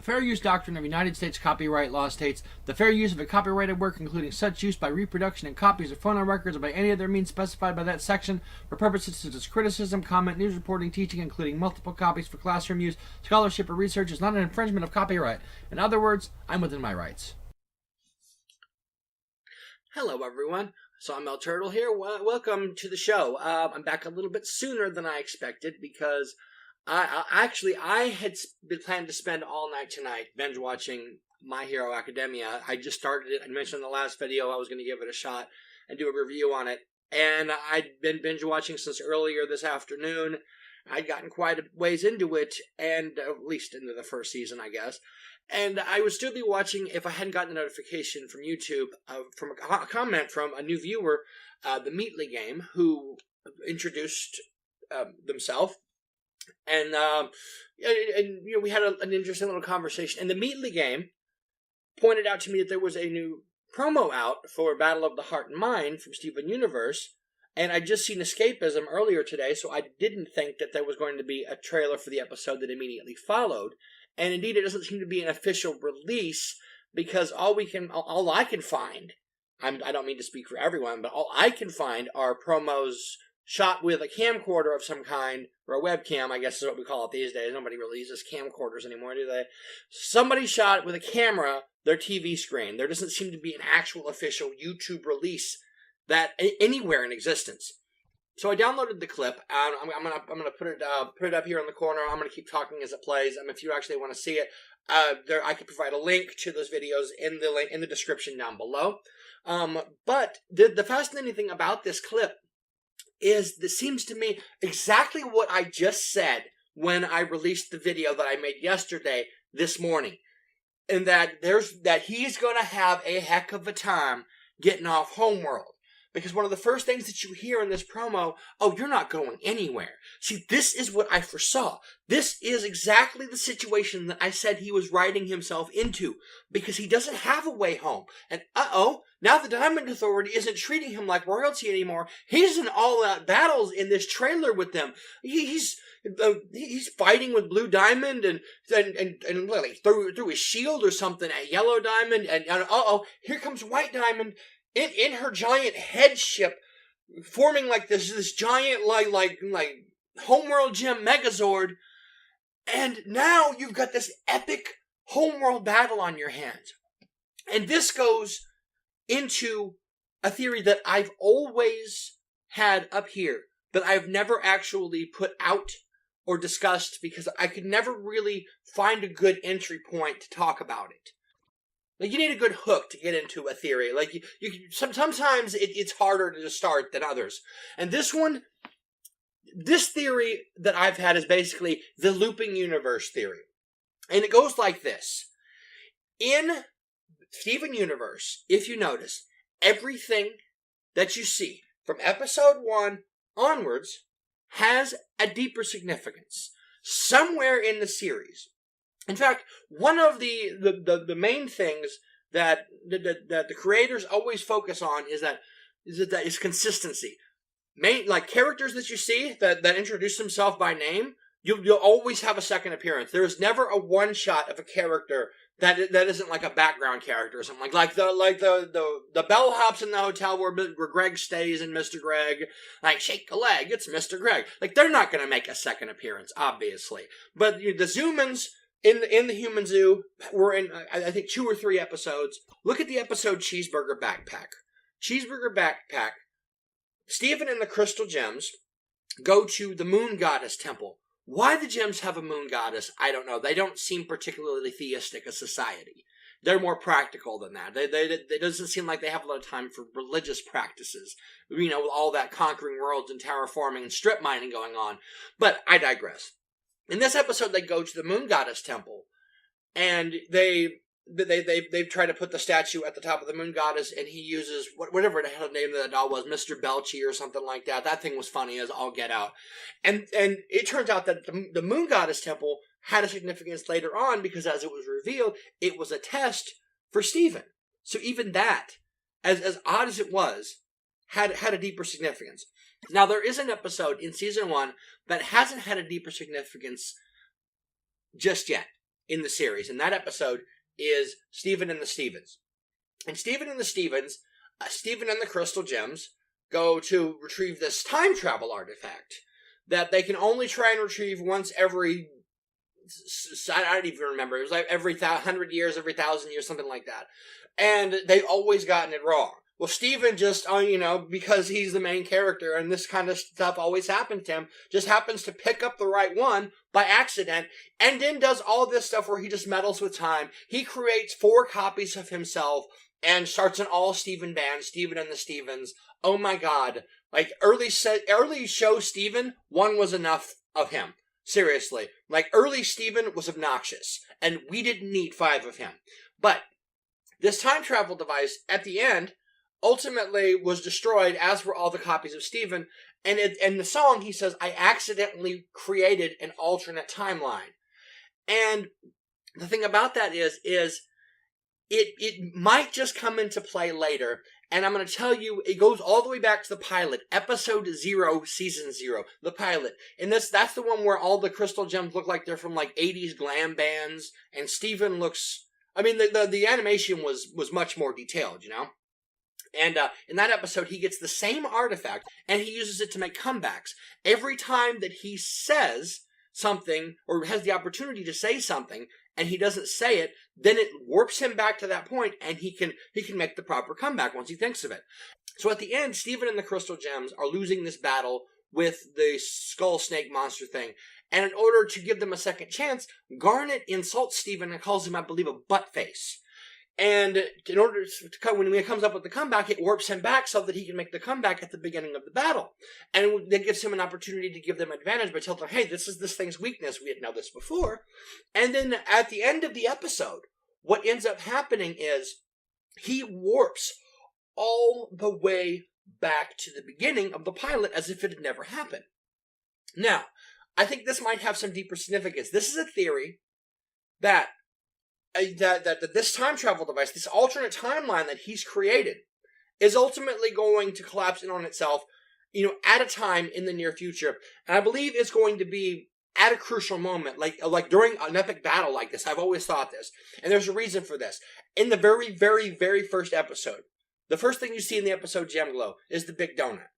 The fair use doctrine of United States copyright law states the fair use of a copyrighted work, including such use by reproduction and copies of phono records or by any other means specified by that section for purposes such as criticism, comment, news reporting, teaching, including multiple copies for classroom use, scholarship, or research, is not an infringement of copyright. In other words, I'm within my rights. Hello, everyone. So I'm El Turtle here. Welcome to the show. I'm back a little bit sooner than I expected because I had been planning to spend all night tonight binge watching My Hero Academia. I just started it. I mentioned in the last video I was going to give it a shot and do a review on it. And I'd been binge watching since earlier this afternoon. I'd gotten quite a ways into it, and at least into the first season, I guess. And I would still be watching if I hadn't gotten a notification from YouTube from a comment from a new viewer, the Meatly Game, who introduced themselves. And you know, we had an interesting little conversation. And the Meatly Game pointed out to me that there was a new promo out for Battle of the Heart and Mind from Steven Universe. And I'd just seen Escapism earlier today, so I didn't think that there was going to be a trailer for the episode that immediately followed. And indeed, it doesn't seem to be an official release, because all I can find, I don't mean to speak for everyone, but all I can find are promos shot with a camcorder of some kind, or a webcam, I guess is what we call it these days. Nobody really uses camcorders anymore, do they? Somebody shot with a camera their TV screen. There doesn't seem to be an actual official YouTube release that anywhere in existence. So I downloaded the clip. I'm gonna put it up here in the corner. I'm gonna keep talking as it plays. If you actually want to see it, I could provide a link to those videos in the description down below. But the fascinating thing about this clip is this seems to me exactly what I just said when I released the video that I made yesterday this morning, and that he's gonna have a heck of a time getting off Homeworld. Because one of the first things that you hear in this promo, oh, you're not going anywhere. See, this is what I foresaw. This is exactly the situation that I said he was writing himself into. Because he doesn't have a way home. And now the Diamond Authority isn't treating him like royalty anymore. He's in all-out battles in this trailer with them. He's fighting with Blue Diamond and like through his shield or something at Yellow Diamond. And here comes White Diamond. In her giant headship, forming like this giant like Homeworld Gym Megazord, and now you've got this epic Homeworld battle on your hands. And this goes into a theory that I've always had up here, that I've never actually put out or discussed because I could never really find a good entry point to talk about it. Like, you need a good hook to get into a theory. Like, sometimes it's harder to start than others. And this theory that I've had is basically the looping universe theory. And it goes like this. In Steven Universe, if you notice, everything that you see from episode 1 onwards has a deeper significance somewhere in the series. In fact, one of the main things that the creators always focus on is consistency. Like characters that you see that introduce themselves by name, you'll always have a second appearance. There is never a one shot of a character that isn't like a background character or something like the bellhops in the hotel where Greg stays in Mr. Greg, like shake a leg, it's Mr. Greg. Like, they're not going to make a second appearance, obviously, but the Zoomans. In the Human Zoo, we're in, I think, 2 or 3 episodes. Look at the episode Cheeseburger Backpack. Cheeseburger Backpack, Steven and the Crystal Gems go to the Moon Goddess Temple. Why the gems have a Moon Goddess, I don't know. They don't seem particularly theistic a society. They're more practical than that. It doesn't seem like they have a lot of time for religious practices. You know, with all that conquering worlds and terraforming and strip mining going on. But I digress. In this episode, they go to the Moon Goddess Temple, and they try to put the statue at the top of the Moon Goddess, and he uses whatever the hell the name of the doll was, Mr. Belchy or something like that. That thing was funny as all get out. And it turns out that the Moon Goddess Temple had a significance later on, because as it was revealed, it was a test for Steven. So even that, as odd as it was, had a deeper significance. Now, there is an episode in Season 1 that hasn't had a deeper significance just yet. in the series. And that episode is Steven and the Stevens. And Steven and the Stevens, Steven and the Crystal Gems, go to retrieve this time travel artifact that they can only try and retrieve once every, I don't even remember, it was like every 100 years, every 1,000 years, something like that. And they've always gotten it wrong. Well, Steven just, because he's the main character and this kind of stuff always happens to him, just happens to pick up the right one by accident, and then does all this stuff where he just meddles with time. He creates 4 copies of himself and starts an all-Steven band, Steven and the Stevens. Oh my god. Like, early show Steven, 1 was enough of him. Seriously. Like, early Steven was obnoxious, and we didn't need 5 of him. But this time travel device, at the end, ultimately was destroyed, as were all the copies of Steven. And in the song, he says, I accidentally created an alternate timeline. And the thing about that is it might just come into play later. And I'm going to tell you, it goes all the way back to the pilot, episode 0, season 0, the pilot. And that's the one where all the crystal gems look like they're from like 80s glam bands. And Steven looks, the animation was much more detailed, And in that episode, he gets the same artifact, and he uses it to make comebacks. Every time that he says something, or has the opportunity to say something, and he doesn't say it, then it warps him back to that point, and he can make the proper comeback once he thinks of it. So at the end, Steven and the Crystal Gems are losing this battle with the skull snake monster thing. And in order to give them a second chance, Garnet insults Steven and calls him, I believe, a butt face. And in order to when he comes up with the comeback, it warps him back so that he can make the comeback at the beginning of the battle. And that gives him an opportunity to give them advantage by telling them, hey, this is this thing's weakness. We didn't know this before. And then at the end of the episode, what ends up happening is he warps all the way back to the beginning of the pilot as if it had never happened. Now, I think this might have some deeper significance. This is a theory that this time travel device, this alternate timeline that he's created, is ultimately going to collapse in on itself, at a time in the near future. And I believe it's going to be at a crucial moment, like during an epic battle like this. I've always thought this. And there's a reason for this. In the very, very, very first episode, the first thing you see in the episode Gem Glow is the big donut.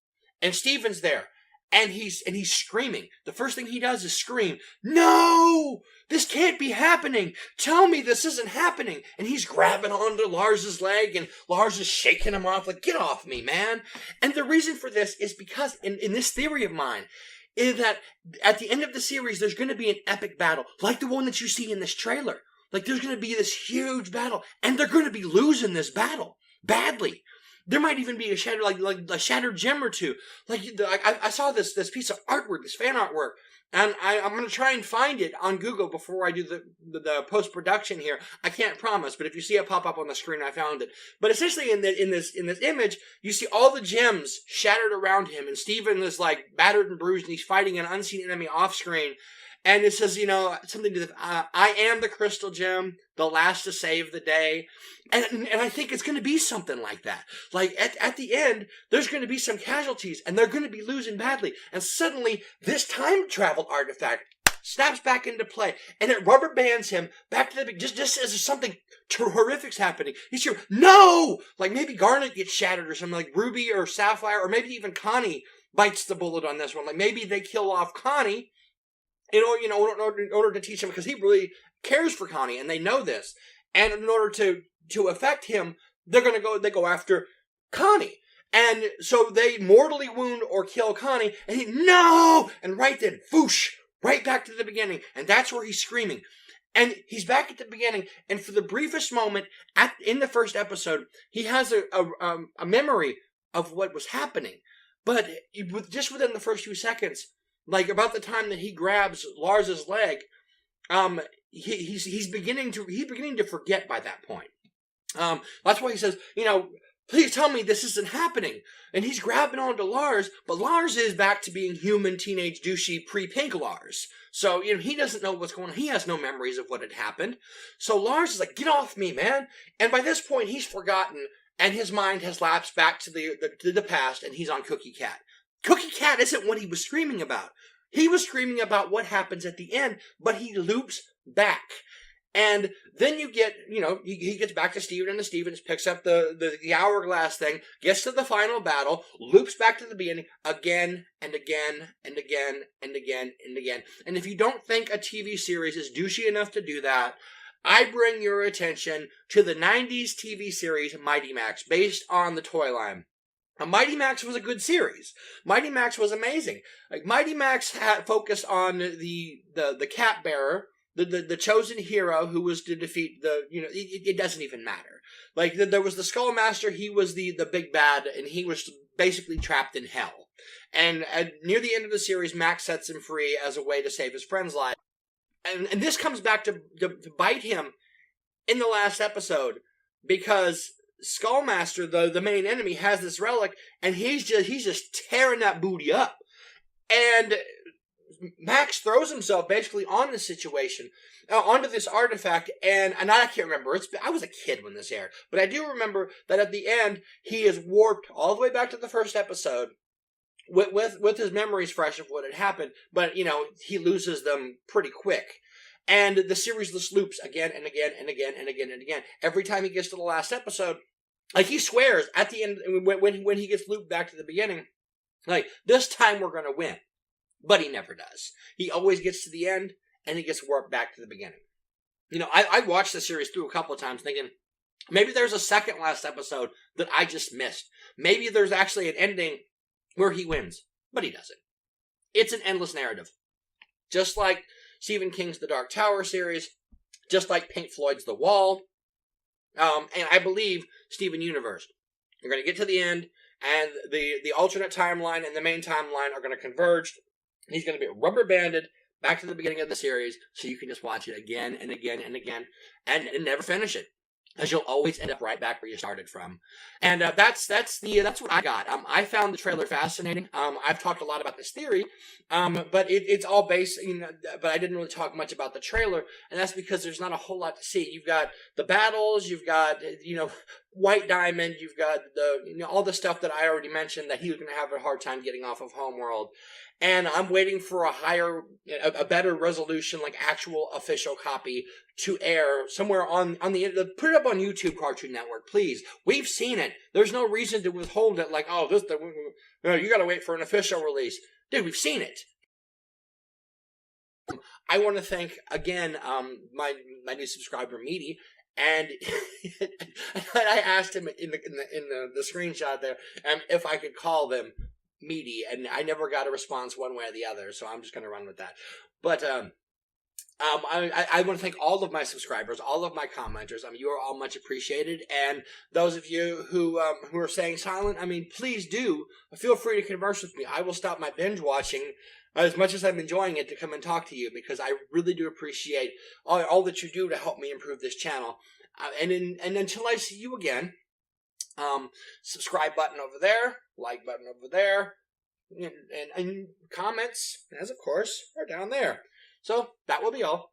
And Steven's there. And he's screaming. The first thing he does is scream, no! This can't be happening! Tell me this isn't happening! And he's grabbing onto Lars's leg, and Lars is shaking him off, like, get off me, man! And the reason for this is because, in this theory of mine, is that at the end of the series, there's going to be an epic battle, like the one that you see in this trailer. Like, there's going to be this huge battle, and they're going to be losing this battle, badly. There might even be a shattered, like a shattered gem or two. I saw this piece of artwork, this fan artwork, and I'm going to try and find it on Google before I do the post-production here. I can't promise, but if you see it pop up on the screen, I found it. But essentially, in this image, you see all the gems shattered around him, and Steven is like battered and bruised, and he's fighting an unseen enemy off screen. And it says, something to the, I am the crystal gem, the last to save the day. And I think it's going to be something like that. Like, at the end, there's going to be some casualties, and they're going to be losing badly. And suddenly, this time travel artifact snaps back into play, and it rubber bands him back to the, just as something horrific's happening. He's here, no! Like, maybe Garnet gets shattered or something, like Ruby or Sapphire, or maybe even Connie bites the bullet on this one. Like, maybe they kill off Connie, in order to teach him, because he really cares for Connie, and they know this. And in order to affect him, they go after Connie. And so they mortally wound or kill Connie, and no! And right then, whoosh, right back to the beginning. And that's where he's screaming. And he's back at the beginning, and for the briefest moment, in the first episode, he has a memory of what was happening. But just within the first few seconds, like about the time that he grabs Lars's leg, he's beginning to forget by that point. That's why he says, please tell me this isn't happening. And he's grabbing onto Lars, but Lars is back to being human, teenage, douchey, pre-pink Lars. So, he doesn't know what's going on. He has no memories of what had happened. So Lars is like, get off me, man. And by this point, he's forgotten, and his mind has lapsed back to the past, and he's on Cookie Cat. Cookie Cat isn't what he was screaming about. He was screaming about what happens at the end, but he loops back. And then you get, he gets back to Steven and the Stevens, picks up the hourglass thing, gets to the final battle, loops back to the beginning again and again and again and again and again. And if you don't think a TV series is douchey enough to do that, I bring your attention to the 90s TV series Mighty Max, based on the toy line. Mighty Max was a good series. Mighty Max was amazing. Like, Mighty Max had focused on the cat bearer, the chosen hero who was to defeat it doesn't even matter. Like, there was the Skullmaster, he was the big bad, and he was basically trapped in hell. And near the end of the series, Max sets him free as a way to save his friend's life. And this comes back to bite him in the last episode, because Skullmaster, the main enemy, has this relic, and he's just tearing that booty up. And Max throws himself basically on this situation, onto this artifact, and I can't remember. I was a kid when this aired, but I do remember that at the end, he is warped all the way back to the first episode, with his memories fresh of what had happened, but, he loses them pretty quick. And the series just loops again and again and again and again and again. Every time he gets to the last episode, like, he swears at the end, when he gets looped back to the beginning, like, this time we're going to win. But he never does. He always gets to the end, and he gets warped back to the beginning. I watched the series through a couple of times thinking, maybe there's a second last episode that I just missed. Maybe there's actually an ending where he wins. But he doesn't. It's an endless narrative. Just like Stephen King's The Dark Tower series, just like Pink Floyd's The Wall, and I believe Steven Universe. You're going to get to the end, and the alternate timeline and the main timeline are going to converge. He's going to be rubber banded back to the beginning of the series, so you can just watch it again and again and again, and never finish it, as you'll always end up right back where you started from. And that's what I got. I found the trailer fascinating. I've talked a lot about this theory, but it's all based. But I didn't really talk much about the trailer, and that's because there's not a whole lot to see. You've got the battles, you've got White Diamond, you've got all the stuff that I already mentioned that he was going to have a hard time getting off of Homeworld. And I'm waiting for a better resolution, like actual official copy to air somewhere on the internet. Put it up on YouTube, Cartoon Network, please. We've seen it. There's no reason to withhold it. Like, you got to wait for an official release, dude. We've seen it. I want to thank again my new subscriber Meaty, and I asked him in the screenshot there if I could call them Meaty, and I never got a response one way or the other, so I'm just going to run with that. But I want to thank all of my subscribers, all of my commenters. You are all much appreciated, and those of you who are staying silent, please do feel free to converse with me. I will stop my binge watching as much as I'm enjoying it to come and talk to you, because I really do appreciate all that you do to help me improve this channel. And until I see you again, subscribe button over there, like button over there, and comments, as of course, are down there. So that will be all.